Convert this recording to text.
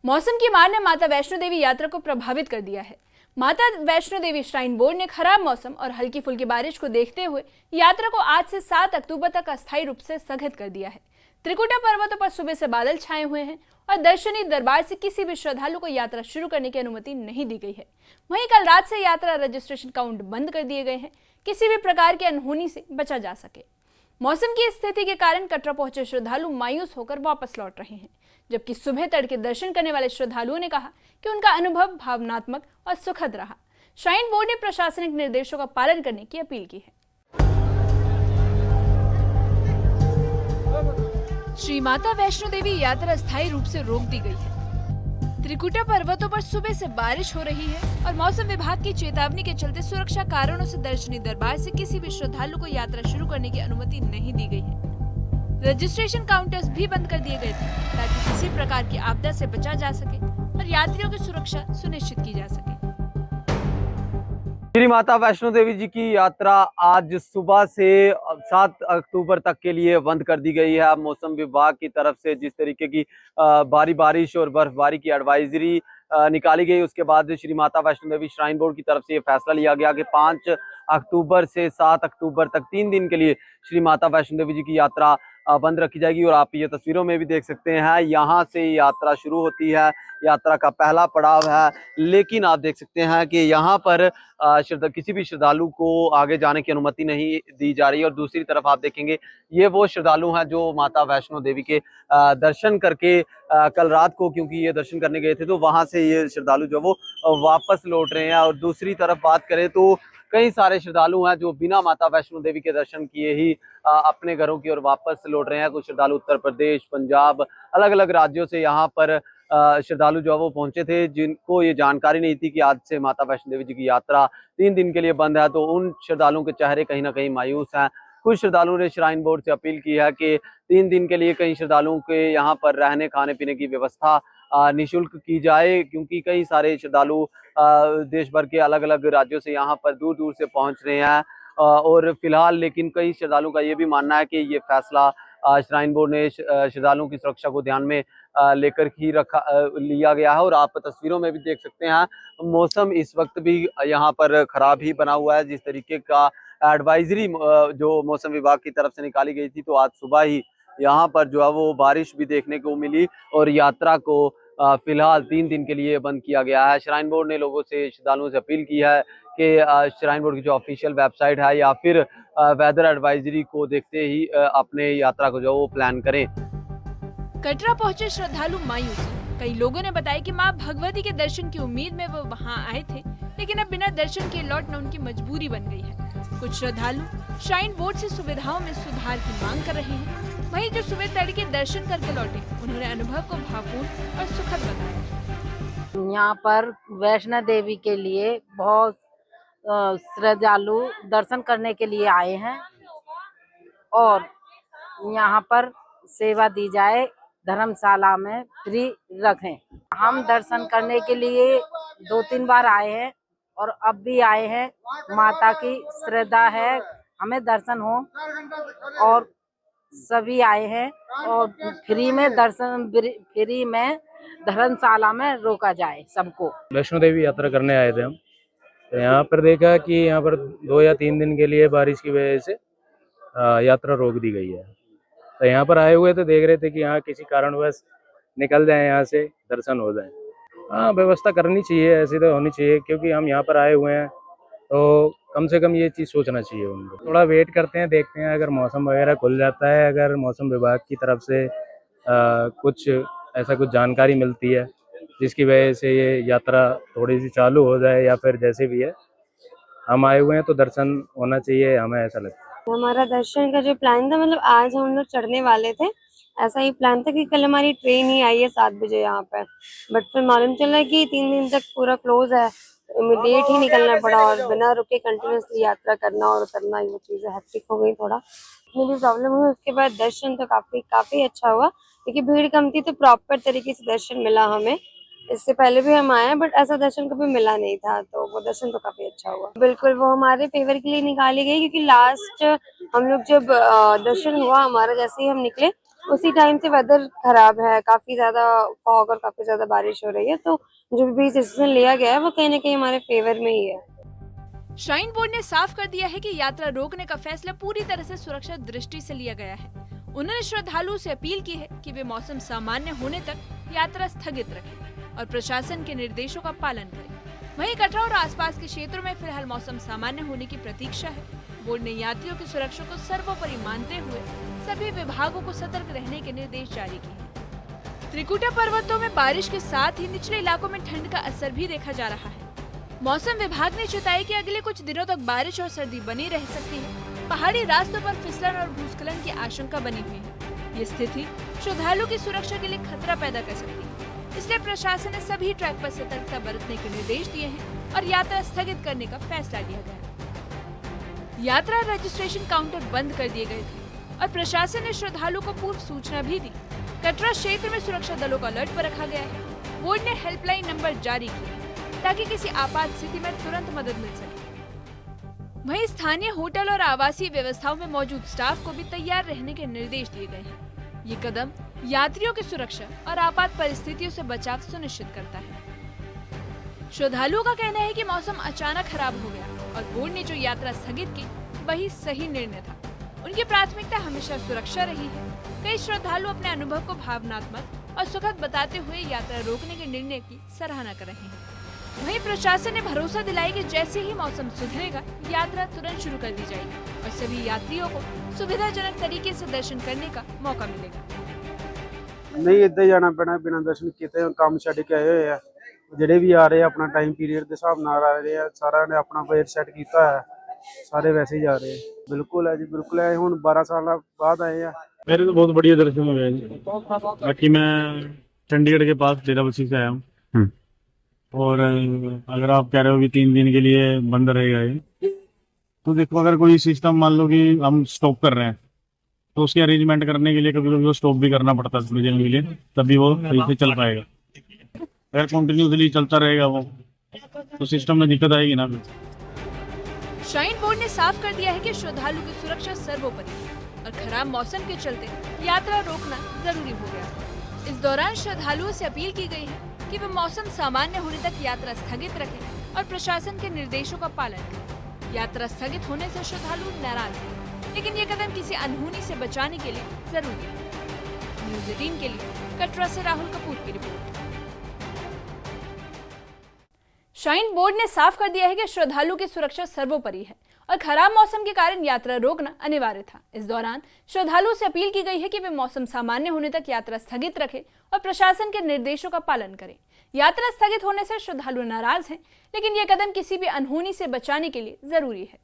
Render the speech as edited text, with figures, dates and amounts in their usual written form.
मौसम की मार ने माता वैष्णो देवी यात्रा को प्रभावित कर दिया है। माता वैष्णो देवी श्राइन बोर्ड ने खराब मौसम और हल्की फुल्की बारिश को देखते हुए यात्रा को आज से 7 अक्टूबर तक अस्थायी रूप से स्थगित कर दिया है। त्रिकुटा पर्वतों पर सुबह से बादल छाए हुए हैं और दर्शनी दरबार से किसी भी श्रद्धालु को यात्रा शुरू करने की अनुमति नहीं दी गई है। वहीं कल रात से यात्रा रजिस्ट्रेशन काउंट बंद कर दिए गए हैं, किसी भी प्रकार की अनहोनी से बचा जा सके। मौसम की स्थिति के कारण कटरा पहुंचे श्रद्धालु मायूस होकर वापस लौट रहे हैं, जबकि सुबह तड़के दर्शन करने वाले श्रद्धालुओं ने कहा कि उनका अनुभव भावनात्मक और सुखद रहा। श्राइन बोर्ड ने प्रशासनिक निर्देशों का पालन करने की अपील की है। श्री माता वैष्णो देवी यात्रा स्थायी रूप से रोक दी गई है। त्रिकुटा पर्वतों पर सुबह से बारिश हो रही है और मौसम विभाग की चेतावनी के चलते सुरक्षा कारणों से दर्शनी दरबार से किसी भी श्रद्धालु को यात्रा शुरू करने की अनुमति नहीं दी गई है। रजिस्ट्रेशन काउंटर्स भी बंद कर दिए गए थे ताकि किसी प्रकार की आपदा से बचा जा सके और यात्रियों की सुरक्षा सुनिश्चित की जा सके। श्री माता वैष्णो देवी जी की यात्रा आज सुबह से 7 अक्टूबर तक के लिए बंद कर दी गई है। मौसम विभाग की तरफ से जिस तरीके की भारी बारिश और बर्फबारी की एडवाइजरी निकाली गई, उसके बाद श्री माता वैष्णो देवी श्राइन बोर्ड की तरफ से ये फैसला लिया गया कि 5 अक्टूबर से 7 अक्टूबर तक 3 दिन के लिए श्री माता वैष्णो देवी जी की यात्रा बंद रखी जाएगी। और आप ये तस्वीरों में भी देख सकते हैं, यहाँ से यात्रा शुरू होती है, यात्रा का पहला पड़ाव है। लेकिन आप देख सकते हैं कि यहाँ पर किसी भी श्रद्धालु को आगे जाने की अनुमति नहीं दी जा रही है। और दूसरी तरफ आप देखेंगे, ये वो श्रद्धालु हैं जो माता वैष्णो देवी के दर्शन करके कल रात को, क्योंकि ये दर्शन करने गए थे, तो वहां से ये श्रद्धालु जो वो वापस लौट रहे हैं। और दूसरी तरफ बात करें तो कई सारे श्रद्धालु हैं जो बिना माता वैष्णो देवी के दर्शन किए ही अपने घरों की ओर वापस लौट रहे हैं। कुछ श्रद्धालु उत्तर प्रदेश, पंजाब, अलग अलग राज्यों से यहाँ पर श्रद्धालु जो है वो पहुंचे थे, जिनको ये जानकारी नहीं थी कि आज से माता वैष्णो देवी जी की यात्रा 3 दिन के लिए बंद है। तो उन श्रद्धालुओं के चेहरे कहीं ना कहीं मायूस हैं। कुछ श्रद्धालुओं ने श्राइन बोर्ड से अपील की है कि 3 दिन के लिए कई श्रद्धालुओं के यहाँ पर रहने खाने पीने की व्यवस्था निःशुल्क की जाए, क्योंकि कई सारे श्रद्धालु देश भर के अलग अलग राज्यों से यहाँ पर दूर दूर से पहुँच रहे हैं। और फिलहाल लेकिन कई श्रद्धालुओं का ये भी मानना है कि ये फैसला श्राइन बोर्ड ने श्रद्धालुओं की सुरक्षा को ध्यान में लेकर ही लिया गया है। और आप तस्वीरों में भी देख सकते हैं, मौसम इस वक्त भी यहाँ पर खराब ही बना हुआ है। जिस तरीके का एडवाइजरी जो मौसम विभाग की तरफ से निकाली गई थी, तो आज सुबह ही यहाँ पर जो है वो बारिश भी देखने को मिली और यात्रा को फिलहाल 3 दिन के लिए बंद किया गया है। श्राइन बोर्ड ने लोगों से, श्रद्धालुओं से अपील की है कि श्राइन बोर्ड की जो ऑफिशियल वेबसाइट है या फिर वेदर एडवाइजरी को देखते ही अपने यात्रा को जो वो प्लान करें। कटरा पहुंचे श्रद्धालु मायूस हैं। कई लोगों ने बताया कि मां भगवती के दर्शन की उम्मीद में वो वहां आए थे, लेकिन अब बिना दर्शन के लौटना उनकी मजबूरी बन गई है। कुछ श्रद्धालु श्राइन बोर्ड से सुविधाओं में सुधार की मांग कर रहे हैं। वहीं जो सुबह तड़के दर्शन करके लौटे, उन्होंने अनुभव को भावपूर्ण और सुखद बताया। यहाँ पर वैष्णो देवी के लिए बहुत श्रद्धालु दर्शन करने के लिए आए हैं और यहाँ पर सेवा दी जाए, धर्मशाला में फ्री रखें। हम दर्शन करने के लिए 2-3 बार आए हैं और अब भी आए हैं। माता की श्रद्धा है हमें दर्शन हो और सभी आए हैं और फ्री में दर्शन, फ्री में धर्मशाला में रोका जाए सबको। वैष्णो देवी यात्रा करने आए थे हम, तो यहाँ पर देखा कि यहाँ पर 2 या 3 दिन के लिए बारिश की वजह से यात्रा रोक दी गई है। तो यहाँ पर आए हुए तो देख रहे थे कि यहाँ किसी कारणवश निकल जाए, यहाँ से दर्शन हो जाए। हाँ, व्यवस्था करनी चाहिए, ऐसी तो होनी चाहिए, क्योंकि हम यहाँ पर आए हुए हैं तो कम से कम ये चीज़ सोचना चाहिए उनको। थोड़ा वेट करते हैं, देखते हैं अगर मौसम वगैरह खुल जाता है, अगर मौसम विभाग की तरफ से कुछ ऐसा कुछ जानकारी मिलती है जिसकी वजह से ये यात्रा थोड़ी सी चालू हो जाए, या फिर जैसे भी है, हम आए हुए हैं तो दर्शन होना चाहिए, हमें ऐसा लगता है। हमारा दर्शन का जो प्लान था, मतलब आज हम लोग चढ़ने वाले थे, ऐसा ही प्लान था कि कल हमारी ट्रेन ही आई है 7 बजे यहाँ पर, बट फिर मालूम चला कि 3 दिन तक पूरा क्लोज है, इमीडिएट ही निकलना पड़ा और बिना रुके कंटिन्यूसली यात्रा करना और उतरना, ये चीज़ें हेक्टिक हो गई थोड़ा। मेरी प्रॉब्लम हुई, उसके बाद दर्शन तो काफी अच्छा हुआ, क्योंकि भीड़ कम थी तो प्रॉपर तरीके से दर्शन मिला हमें। इससे पहले भी हम आए बट ऐसा दर्शन कभी मिला नहीं था, तो वो दर्शन तो काफी अच्छा हुआ। बिल्कुल वो हमारे फेवर के लिए निकाली गई, क्योंकि लास्ट हम लोग जब दर्शन हुआ हमारा, जैसे ही हम निकले उसी टाइम से वेदर खराब है, काफी ज्यादा फॉग और काफी ज्यादा बारिश हो रही है, तो जो भी डिसीजन लिया गया है वो कहीं ना कहीं हमारे फेवर में ही है। श्राइन बोर्ड ने साफ कर दिया है कि यात्रा रोकने का फैसला पूरी तरह से सुरक्षा दृष्टि से लिया गया है। उन्होंने श्रद्धालुओं से अपील की है कि वे मौसम सामान्य होने तक यात्रा स्थगित रखें और प्रशासन के निर्देशों का पालन करें। वहीं कटरा और आसपास के क्षेत्रों में फिलहाल मौसम सामान्य होने की प्रतीक्षा है। बोर्ड ने यात्रियों की सुरक्षा को सर्वोपरि मानते हुए सभी विभागों को सतर्क रहने के निर्देश जारी किए हैं। त्रिकुटा पर्वतों में बारिश के साथ ही निचले इलाकों में ठंड का असर भी देखा जा रहा है। मौसम विभाग ने चेताया कि अगले कुछ दिनों तक बारिश और सर्दी बनी रह सकती है। पहाड़ी रास्तों पर फिसलन और भूस्खलन की आशंका बनी हुई है। ये स्थिति श्रद्धालुओं की सुरक्षा के लिए खतरा पैदा कर सकती है। इसलिए प्रशासन ने सभी ट्रैक पर सतर्कता बरतने के निर्देश दिए हैं और यात्रा स्थगित करने का फैसला लिया गया है। यात्रा रजिस्ट्रेशन काउंटर बंद कर दिए गए थे और प्रशासन ने श्रद्धालुओं को पूर्व सूचना भी दी। कटरा क्षेत्र में सुरक्षा दलों को अलर्ट पर रखा गया है। बोर्ड ने हेल्पलाइन नंबर जारी किए ताकि किसी आपात स्थिति में तुरंत मदद मिल सके। वहीं स्थानीय होटल और आवासीय व्यवस्थाओं में मौजूद स्टाफ को भी तैयार रहने के निर्देश दिए गए हैं। ये कदम यात्रियों की सुरक्षा और आपात परिस्थितियों से बचाव सुनिश्चित करता है। श्रद्धालुओं का कहना है कि मौसम अचानक खराब हो गया और बोर्ड ने जो यात्रा स्थगित की वही सही निर्णय था। उनकी प्राथमिकता हमेशा सुरक्षा रही है। कई श्रद्धालु अपने अनुभव को भावनात्मक और सुखद बताते हुए यात्रा रोकने के निर्णय की सराहना कर रहे हैं। वहीं प्रशासन ने भरोसा दिलाया कि जैसे ही मौसम सुधरेगा यात्रा तुरंत शुरू कर दी जाएगी और सभी यात्रियों को सुविधाजनक तरीके से दर्शन करने का मौका मिलेगा। नहीं इदा जाना पैना बिना दर्शन किए काम छड्ड के आए हुए हैं। ਜਿਹੜੇ ਵੀ ਆ ਰਹੇ ਆ ਆਪਣਾ ਟਾਈਮ ਪੀਰੀਅਡ ਦੇ ਹਿਸਾਬ ਨਾਲ ਆ ਰਹੇ ਆ। ਸਾਰਿਆਂ ਨੇ ਆਪਣਾ ਬਜਟ ਸੈੱਟ ਕੀਤਾ ਹੈ। ਸਾਰੇ वैसे ही जा रहे हैं। बिल्कुल है जी, बिल्कुल है। ਹੁਣ 12 साल बाद आए हैं। मेरे तो बहुत बढ़िया दर्शन हुए हैं जी। बाकी मैं चंडीगढ़ के पास डेराबस्सी से आया हूँ और अगर आप कह रहे हो कि 3 दिन के लिए बंद रहेगा ये, तो देखो अगर कोई सिस्टम मान लो कि हम स्टॉप कर रहे हैं तो उसके अरेंजमेंट करने के लिए कभी कभी वो स्टॉप भी करना पड़ता है थोड़ी देर के लिए, तभी वो सही से चल पाएगा। अगर कंटिन्यूसली चलता रहेगा वो तो सिस्टम में दिक्कत आएगी ना। श्राइन बोर्ड ने साफ कर दिया है कि श्रद्धालु की सुरक्षा सर्वोपरि है और खराब मौसम के चलते यात्रा रोकना जरूरी हो गया। इस दौरान श्रद्धालुओं से अपील की गई है कि वे मौसम सामान्य होने तक यात्रा स्थगित रखें और प्रशासन के निर्देशों का पालन करें। यात्रा स्थगित होने से श्रद्धालु नाराज हैं, लेकिन ये कदम किसी अनहोनी से बचाने के लिए जरूरी है। न्यूज़ 18 के लिए कटरा से राहुल कपूर की रिपोर्ट। श्राइन बोर्ड ने साफ कर दिया है कि श्रद्धालु की सुरक्षा सर्वोपरि है और खराब मौसम के कारण यात्रा रोकना अनिवार्य था। इस दौरान श्रद्धालुओं से अपील की गई है कि वे मौसम सामान्य होने तक यात्रा स्थगित रखें और प्रशासन के निर्देशों का पालन करें। यात्रा स्थगित होने से श्रद्धालु नाराज हैं, लेकिन यह कदम किसी भी अनहोनी से बचाने के लिए जरूरी है।